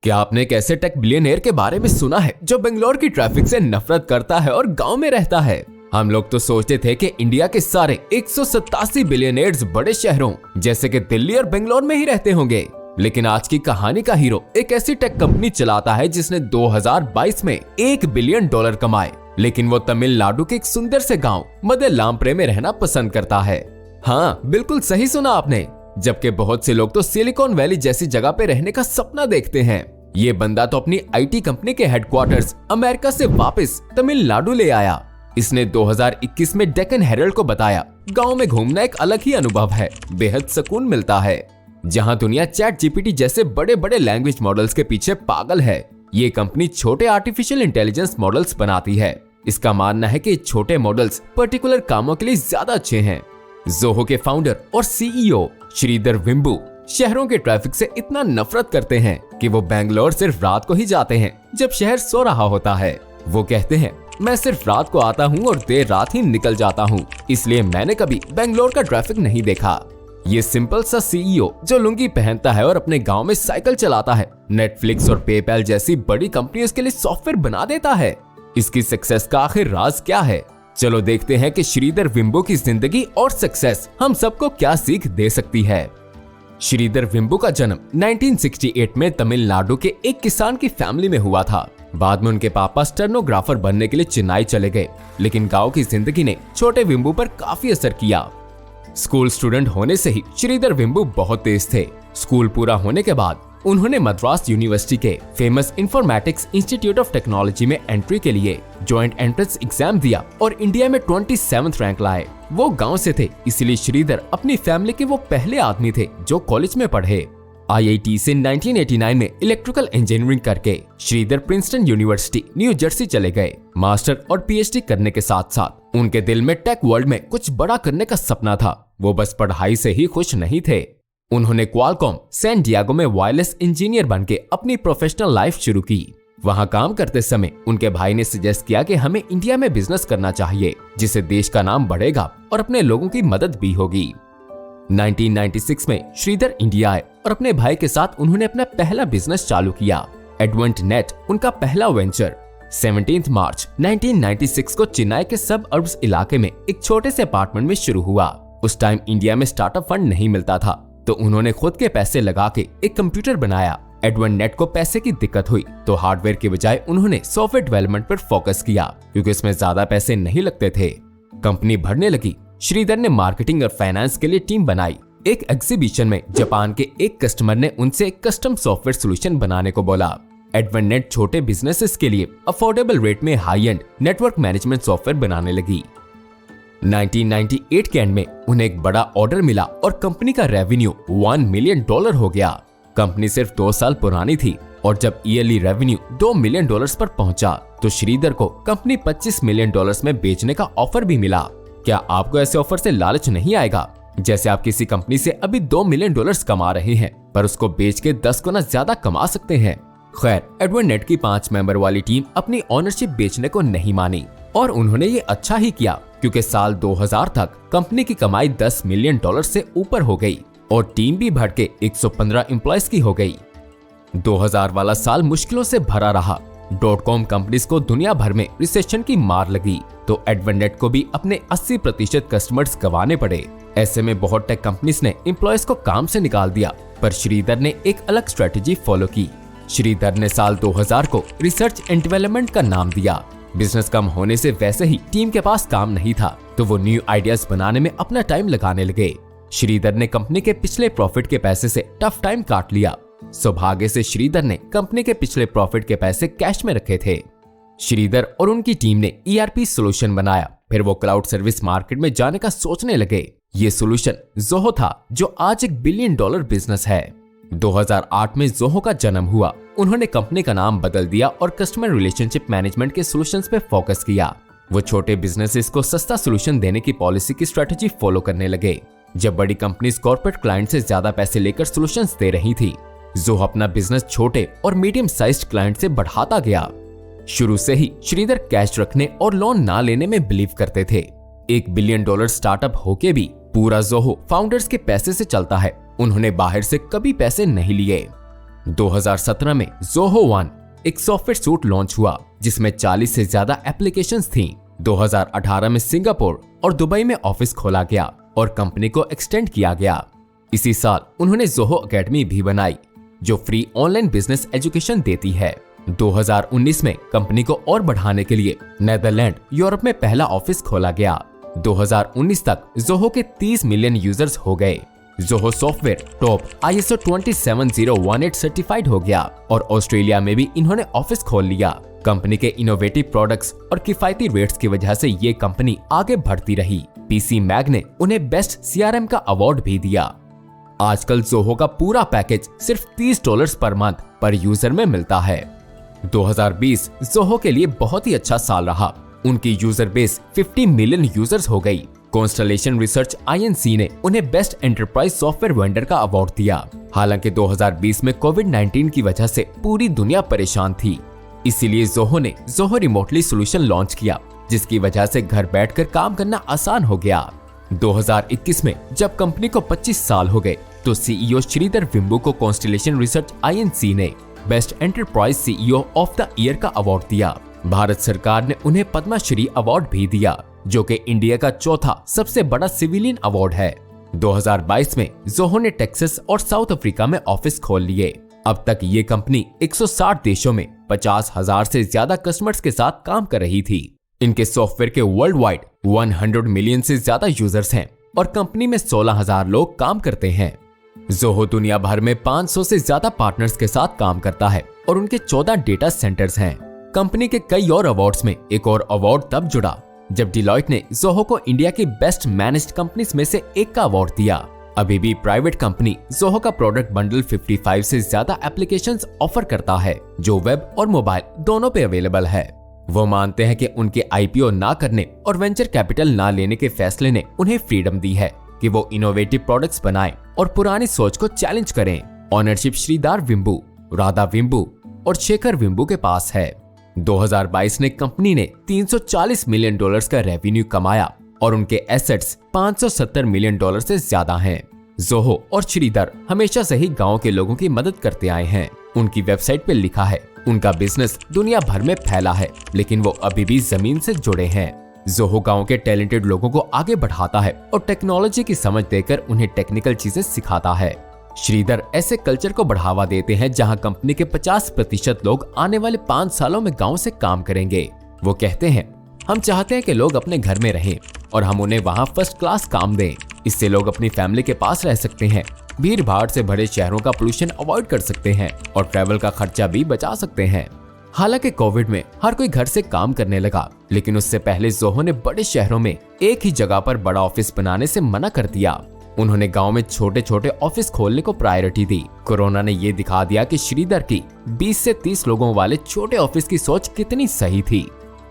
क्या आपने एक ऐसे टेक बिलियनियर के बारे में सुना है जो बेंगलोर की ट्रैफिक से नफरत करता है और गांव में रहता है? हम लोग तो सोचते थे कि इंडिया के सारे 187 बिलियनियर्स बड़े शहरों जैसे कि दिल्ली और बेंगलोर में ही रहते होंगे, लेकिन आज की कहानी का हीरो एक ऐसी टेक कंपनी चलाता है जिसने 2022 में $1 बिलियन कमाए, लेकिन वो तमिलनाडु के एक सुंदर से गाँव मदलामप्रे में रहना पसंद करता है। हाँ, बिल्कुल सही सुना आपने। जबकि बहुत से लोग तो सिलिकॉन वैली जैसी जगह पे रहने का सपना देखते हैं। ये बंदा तो अपनी आईटी कंपनी के हेडक्वार्टर्स अमेरिका से वापस तमिलनाडु ले आया। इसने 2021 में डेक्कन हेरल्ड को बताया, गांव में घूमना एक अलग ही अनुभव है, बेहद सुकून मिलता है। जहां दुनिया चैट जीपीटी जैसे बड़े बड़े लैंग्वेज मॉडल्स के पीछे पागल है, ये कंपनी छोटे आर्टिफिशियल इंटेलिजेंस मॉडल्स बनाती है। इसका मानना है कि छोटे मॉडल्स पर्टिकुलर कामों के लिए ज्यादा अच्छे हैं। जोहो के फाउंडर और सीईओ श्रीधर वेम्बू शहरों के ट्रैफिक से इतना नफरत करते हैं कि वो बेंगलोर सिर्फ रात को ही जाते हैं जब शहर सो रहा होता है। वो कहते हैं, मैं सिर्फ रात को आता हूँ और देर रात ही निकल जाता हूँ, इसलिए मैंने कभी बेंगलोर का ट्रैफिक नहीं देखा। ये सिंपल सा सीईओ जो लुंगी पहनता है और अपने गांव में साइकिल चलाता है, नेटफ्लिक्स और पेपैल जैसी बड़ी कंपनियों के लिए सॉफ्टवेयर बना देता है। इसकी सक्सेस का आखिर राज क्या है? चलो देखते हैं कि श्रीधर वेम्बू की जिंदगी और सक्सेस हम सबको क्या सीख दे सकती है। श्रीधर वेम्बू का जन्म 1968 में तमिलनाडु के एक किसान की फैमिली में हुआ था। बाद में उनके पापा स्टेनोग्राफर बनने के लिए चेन्नई चले गए, लेकिन गांव की जिंदगी ने छोटे वेम्बू पर काफी असर किया। स्कूल स्टूडेंट होने से ही श्रीधर वेम्बू बहुत तेज थे। स्कूल पूरा होने के बाद उन्होंने मद्रास यूनिवर्सिटी के famous informatics institute of technology में एंट्री के लिए ज्वाइंट एंट्रेंस एग्जाम दिया और इंडिया में 27th रैंक लाए। वो गांव से थे, इसलिए श्रीधर अपनी फैमिली के वो पहले आदमी थे जो कॉलेज में पढ़े। आईआईटी से 1989 में इलेक्ट्रिकल इंजीनियरिंग करके Shridhar Princeton University New Jersey चले गए। मास्टर और पीएचडी करने के साथ साथ उनके दिल में टेक वर्ल्ड में कुछ बड़ा करने का सपना था। वो बस पढ़ाई से ही खुश नहीं थे। उन्होंने क्वालकॉम सैन डिएगो में वायरलेस इंजीनियर बनके अपनी प्रोफेशनल लाइफ शुरू की। वहां काम करते समय उनके भाई ने सजेस्ट किया कि हमें इंडिया में बिजनेस करना चाहिए, जिससे देश का नाम बढ़ेगा और अपने लोगों की मदद भी होगी। 1996 में श्रीधर इंडिया आए और अपने भाई के साथ उन्होंने अपना पहला बिजनेस चालू किया। एडवेंट नेट उनका पहला वेंचर 17 मार्च 1996 को चेन्नई के सब अर्ब्स इलाके में एक छोटे से अपार्टमेंट में शुरू हुआ। उस टाइम इंडिया में स्टार्टअप फंड नहीं मिलता था, तो उन्होंने खुद के पैसे लगा के एक कंप्यूटर बनाया। एडवेंट नेट को पैसे की दिक्कत हुई तो हार्डवेयर के बजाय उन्होंने सॉफ्टवेयर डेवलपमेंट पर फोकस किया, क्योंकि इसमें ज्यादा पैसे नहीं लगते थे। कंपनी बढ़ने लगी। श्रीधर ने मार्केटिंग और फाइनेंस के लिए टीम बनाई। एक एग्जीबिशन में जापान के एक कस्टमर ने उनसे एक कस्टम सॉफ्टवेयर सोल्यूशन बनाने को बोला। एडवेंट नेट छोटे बिजनेसेस के लिए अफोर्डेबल रेट में high and network management software बनाने लगी। 1998 के एंड में उन्हें एक बड़ा ऑर्डर मिला और कंपनी का रेवेन्यू $1 मिलियन हो गया। कंपनी सिर्फ 2 साल पुरानी थी और जब ईयरली रेवेन्यू $2 मिलियन पर पहुंचा तो श्रीधर को कंपनी $25 मिलियन में बेचने का ऑफर भी मिला। क्या आपको ऐसे ऑफर से लालच नहीं आएगा? जैसे आप किसी कंपनी से अभी $2 मिलियन कमा रहे हैं, पर उसको बेच के 10 गुना ज्यादा कमा सकते हैं। खैर, एडवेंट नेट की 5 मेंबर वाली टीम अपनी ओनरशिप बेचने को नहीं मानी और उन्होंने ये अच्छा ही किया, क्योंकि साल 2000 तक कंपनी की कमाई $10 मिलियन से ऊपर हो गई और टीम भी बढ़ के 115 एम्प्लॉयज की हो गई। 2000 वाला साल मुश्किलों से भरा रहा। .com कंपनीज को दुनिया भर में रिसेशन की मार लगी, तो एडवेंट नेट को भी अपने 80% कस्टमर्स गंवाने पड़े। ऐसे में बहुत टेक कंपनीज ने एम्प्लॉयज को काम से निकाल दिया, पर श्रीधर ने एक अलग स्ट्रेटेजी फॉलो की। श्रीधर ने साल 2000 को रिसर्च एंड डेवलपमेंट का नाम दिया। बिजनेस कम होने से वैसे ही टीम के पास काम नहीं था, तो वो न्यू आइडियाज बनाने में अपना टाइम लगाने लगे। श्रीधर ने कंपनी के पिछले प्रॉफिट के पैसे से टफ टाइम काट लिया। सौभाग्य से श्रीधर ने कंपनी के पिछले प्रॉफिट के पैसे कैश में रखे थे। श्रीधर और उनकी टीम ने ERP सोल्यूशन बनाया। फिर वो क्लाउड सर्विस मार्केट में जाने का सोचने लगे। ये सोल्यूशन जोहो था, जो आज $1 बिलियन बिजनेस है। 2008 में जोहो का जन्म हुआ। उन्होंने कंपनी का नाम बदल दिया और कस्टमर रिलेशनशिप मैनेजमेंट के सॉल्यूशंस पे फोकस किया। वो छोटे बिजनेसेस को सस्ता सॉल्यूशन देने की पॉलिसी की स्ट्रेटेजी फॉलो करने लगे। जब बड़ी कंपनीज कॉर्पोरेट क्लाइंट से ज्यादा पैसे लेकर सॉल्यूशंस दे रही थी, जोहो अपना बिजनेस छोटे और मीडियम साइज्ड क्लाइंट से बढ़ाता गया। शुरू से ही श्रीधर कैश रखने और लोन ना लेने में बिलीव करते थे। $1 बिलियन स्टार्टअप होके भी पूरा जोहो फाउंडर्स के पैसे से चलता है। उन्होंने बाहर से कभी पैसे नहीं लिए। 2017 में जोहो वन एक सॉफ्टवेयर सूट लॉन्च हुआ जिसमें 40 से ज्यादा एप्लीकेशंस थीं। 2018 में सिंगापुर और दुबई में ऑफिस खोला गया और कंपनी को एक्सटेंड किया गया। इसी साल उन्होंने जोहो अकेडमी भी बनाई जो फ्री ऑनलाइन बिजनेस एजुकेशन देती है। 2019 में कंपनी को और बढ़ाने के लिए नेदरलैंड यूरोप में पहला ऑफिस खोला गया। 2019 तक जोहो के 30 मिलियन यूजर्स हो गए। Zoho software top ISO 27018 certified हो गया और ऑस्ट्रेलिया में भी इन्होंने ऑफिस खोल लिया। कंपनी के इनोवेटिव प्रोडक्ट्स और किफायती रेट्स की वजह से ये कंपनी आगे बढ़ती रही। PC मैग ने उन्हें बेस्ट CRM का अवार्ड भी दिया। आजकल जोहो का पूरा पैकेज सिर्फ $30 पर मंथ पर यूजर में मिलता है। 2020 जोहो के लिए बहुत ही अच्छा साल रहा। उनकी यूजर बेस 50 मिलियन यूजर्स हो गई। कॉन्स्टलेशन रिसर्च INC ने उन्हें बेस्ट एंटरप्राइज सॉफ्टवेयर वेंडर का अवार्ड दिया। हालांकि 2020 में कोविड-19 की वजह से पूरी दुनिया परेशान थी, इसीलिए जोहो ने जोहो रिमोटली सॉल्यूशन लॉन्च किया, जिसकी वजह से घर बैठकर काम करना आसान हो गया। 2021 में जब कंपनी को 25 साल हो गए तो CEO श्रीधर वेम्बू को कॉन्स्टलेशन रिसर्च INC ने best enterprise CEO of the year का अवार्ड दिया। भारत सरकार ने उन्हें पद्मश्री अवार्ड भी दिया, जो कि इंडिया का चौथा सबसे बड़ा सिविलियन अवार्ड है। 2022 में जोहो ने टेक्सास और साउथ अफ्रीका में ऑफिस खोल लिए। अब तक ये कंपनी 160 देशों में 50,000 से ज्यादा कस्टमर्स के साथ काम कर रही थी। इनके सॉफ्टवेयर के वर्ल्ड वाइड 100 मिलियन से ज्यादा यूजर्स हैं और कंपनी में 16,000 लोग काम करते हैं। जोहो दुनिया भर में 500 से ज्यादा पार्टनर्स के साथ काम करता है और उनके 14 डेटा सेंटर्स हैं। कंपनी के कई और अवार्ड्स में एक और अवार्ड तब जुड़ा जब डिलॉयट ने जोहो को इंडिया की बेस्ट मैनेज्ड कंपनीज में से एक का अवार्ड दिया। अभी भी प्राइवेट कंपनी जोहो का प्रोडक्ट बंडल 55 से ज्यादा एप्लीकेशंस ऑफर करता है जो वेब और मोबाइल दोनों पे अवेलेबल है। वो मानते हैं कि उनके IPO ना करने और वेंचर कैपिटल ना लेने के फैसले ने उन्हें फ्रीडम दी है कि वो इनोवेटिव प्रोडक्ट्स बनाएं और पुरानी सोच को चैलेंज करें। ऑनरशिप श्रीधर वेम्बू, राधा वेम्बू और शेखर वेम्बू के पास है। 2022 में कंपनी ने $340 मिलियन का रेवेन्यू कमाया और उनके एसेट्स $570 मिलियन से ज्यादा हैं। जोहो और श्रीधर हमेशा से ही गांव के लोगों की मदद करते आए हैं। उनकी वेबसाइट पे लिखा है उनका बिजनेस दुनिया भर में फैला है, लेकिन वो अभी भी जमीन से जुड़े हैं। जोहो गांव के टैलेंटेड लोगों को आगे बढ़ाता है और टेक्नोलॉजी की समझ देकर उन्हें टेक्निकल चीजें सिखाता है। श्रीधर ऐसे कल्चर को बढ़ावा देते हैं जहां कंपनी के 50% लोग आने वाले 5 सालों में गांव से काम करेंगे। वो कहते हैं, हम चाहते हैं कि लोग अपने घर में रहें और हम उन्हें वहां फर्स्ट क्लास काम दें। इससे लोग अपनी फैमिली के पास रह सकते हैं, भीड़ भाड़ से भरे शहरों का पोल्यूशन अवॉइड कर सकते हैं और ट्रैवल का खर्चा भी बचा सकते हैं। हालांकि कोविड में हर कोई घर से काम करने लगा, लेकिन उससे पहले जोहो ने बड़े शहरों में एक ही जगह पर बड़ा ऑफिस बनाने से मना कर दिया। उन्होंने गांव में छोटे छोटे ऑफिस खोलने को प्रायोरिटी दी। कोरोना ने ये दिखा दिया कि श्रीधर की 20 से 30 लोगों वाले छोटे ऑफिस की सोच कितनी सही थी।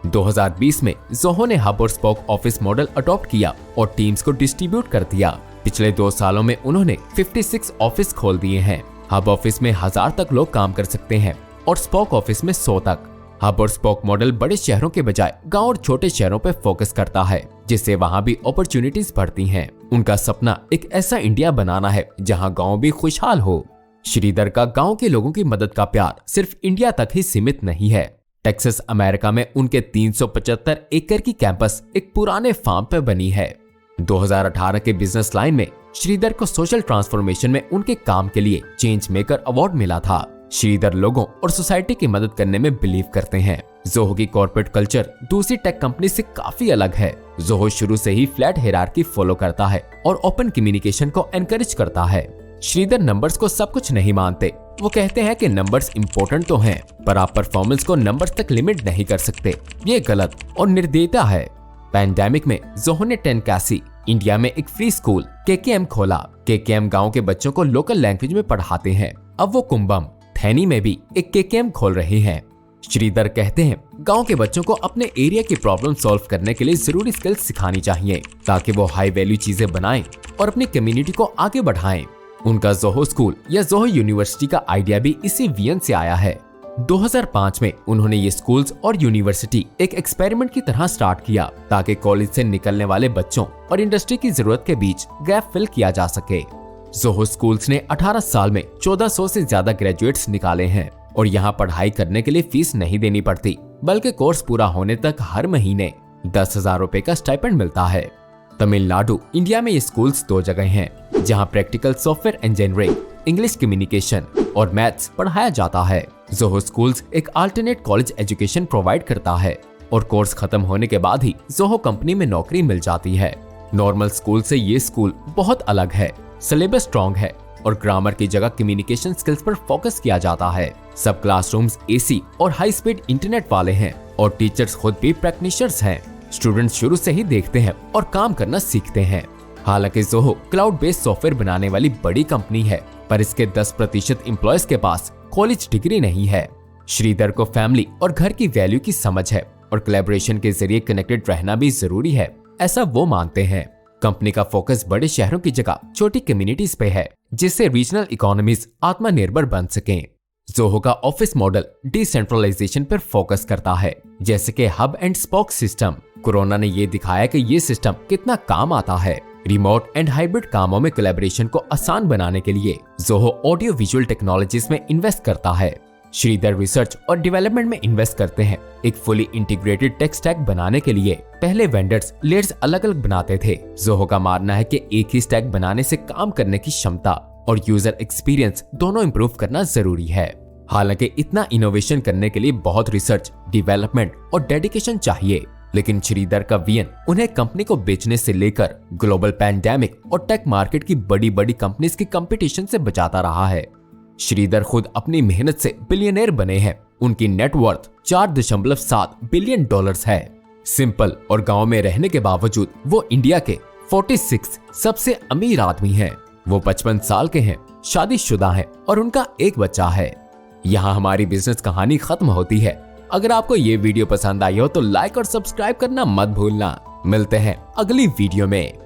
2020 में जोहो ने हब और स्पोक ऑफिस मॉडल अडॉप्ट किया और टीम्स को डिस्ट्रीब्यूट कर दिया। पिछले 2 सालों में उन्होंने 56 ऑफिस खोल दिए हैं। हब ऑफिस में 1000 तक लोग काम कर सकते हैं और स्पोक ऑफिस में 100 तक। हब और स्पोक मॉडल बड़े शहरों के बजाय गांव और छोटे शहरों पर फोकस करता है, जिससे वहां भी अपॉर्चुनिटीज बढ़ती हैं। उनका सपना एक ऐसा इंडिया बनाना है जहां गांव भी खुशहाल हो। श्रीधर का गांव के लोगों की मदद का प्यार सिर्फ इंडिया तक ही सीमित नहीं है। टेक्सास अमेरिका में उनके 375 एकड़ की कैंपस एक पुराने फार्म पर बनी है। 2018 के बिजनेस लाइन में श्रीधर को सोशल ट्रांसफॉर्मेशन में उनके काम के लिए चेंज मेकर अवार्ड मिला था। श्रीधर लोगों और सोसाइटी की मदद करने में बिलीव करते हैं। जोहो की कॉर्पोरेट कल्चर दूसरी टेक कंपनी से काफी अलग है। जोहो शुरू से ही फ्लैट हायरार्की फॉलो करता है और ओपन कम्युनिकेशन को एनकरेज करता है। श्रीधर नंबर्स को सब कुछ नहीं मानते। वो कहते हैं कि नंबर्स इंपॉर्टेंट तो हैं, पर आप परफॉर्मेंस को नंबर्स तक लिमिट नहीं कर सकते। ये गलत और निर्दयता है। पैंडेमिक में जोहो ने 10 कैसी इंडिया में एक फ्री स्कूल KKM खोला। KKM गाँव के बच्चों को लोकल लैंग्वेज में पढ़ाते हैं। अब वो कुंभम थैनी में भी एक KKM खोल रहे हैं। श्रीधर कहते हैं गांव के बच्चों को अपने एरिया की प्रॉब्लम सॉल्व करने के लिए जरूरी स्किल्स सिखानी चाहिए ताकि वो हाई वैल्यू चीजें बनाएं और अपनी कम्युनिटी को आगे बढ़ाएं। उनका जोहो स्कूल या जोहो यूनिवर्सिटी का आइडिया भी इसी विजन से आया है। 2005 में उन्होंने ये स्कूल्स और यूनिवर्सिटी एक एक्सपेरिमेंट की तरह स्टार्ट किया ताकि कॉलेज से निकलने वाले बच्चों और इंडस्ट्री की जरूरत के बीच गैप फिल किया जा सके। जोहो स्कूल्स ने 18 साल में 1400 से ज्यादा ग्रेजुएट्स निकाले हैं और यहाँ पढ़ाई करने के लिए फीस नहीं देनी पड़ती, बल्कि कोर्स पूरा होने तक हर महीने 10,000 रुपए का स्टाइपेंड मिलता है। तमिलनाडु, इंडिया में ये स्कूल्स 2 जगह हैं, जहाँ practical software engineering, English communication और मैथ्स पढ़ाया जाता है। जोहो स्कूल्स एक अल्टरनेट कॉलेज एजुकेशन प्रोवाइड करता है और कोर्स खत्म होने के बाद ही जोहो कंपनी में नौकरी मिल जाती है। नॉर्मल स्कूल से ये स्कूल बहुत अलग है। सिलेबस स्ट्रॉन्ग है और ग्रामर की जगह कम्युनिकेशन स्किल्स पर फोकस किया जाता है। सब क्लासरूम्स एसी और हाई स्पीड इंटरनेट वाले हैं और टीचर्स खुद भी प्रैक्टिशनर्स हैं। स्टूडेंट्स शुरू से ही देखते हैं और काम करना सीखते हैं। हालांकि जोहो क्लाउड बेस्ड सॉफ्टवेयर बनाने वाली बड़ी कंपनी है, पर इसके 10% एम्प्लॉयज के पास कॉलेज डिग्री नहीं है। श्रीधर को फैमिली और घर की वैल्यू की समझ है और कोलैबोरेशन के जरिए कनेक्टेड रहना भी जरूरी है, ऐसा वो मानते हैं। कंपनी का फोकस बड़े शहरों की जगह छोटी कम्युनिटीज पे है, जिससे रीजनल इकोनॉमीज आत्मनिर्भर बन सकें। जोहो का ऑफिस मॉडल डिसेंट्रलाइजेशन पर फोकस करता है, जैसे कि hub and spoke system. Corona ने ये दिखाया कि ये सिस्टम कितना काम आता है। रिमोट एंड हाइब्रिड कामों में कोलैबोरेशन को आसान बनाने के लिए जोहो ऑडियो विजुअल टेक्नोलॉजीज में इन्वेस्ट करता है। श्रीधर रिसर्च और डेवलपमेंट में इन्वेस्ट करते हैं। एक फुली इंटीग्रेटेड टेक स्टैक बनाने के लिए पहले वेंडर्स लेयर्स अलग अलग बनाते थे। जोहो का मानना है कि एक ही स्टैक बनाने से काम करने की क्षमता और यूजर एक्सपीरियंस दोनों इंप्रूव करना जरूरी है। हालांकि इतना इनोवेशन करने के लिए बहुत रिसर्च, डेवलपमेंट और डेडिकेशन चाहिए, लेकिन श्रीधर का विजन उन्हें कंपनी को बेचने से लेकर ग्लोबल पैंडेमिक और टेक मार्केट की बड़ी बड़ी कंपनीज की कंपटीशन से बचाता रहा है। श्रीधर खुद अपनी मेहनत से बिलियनर बने हैं। उनकी नेटवर्थ 4.7 बिलियन डॉलर्स है। सिंपल और गांव में रहने के बावजूद वो इंडिया के 46 सबसे अमीर आदमी हैं। वो 55 साल के हैं, शादीशुदा हैं और उनका एक बच्चा है। यहाँ हमारी बिजनेस कहानी खत्म होती है। अगर आपको ये वीडियो पसंद आई हो तो लाइक और सब्सक्राइब करना मत भूलना। मिलते हैं अगली वीडियो में।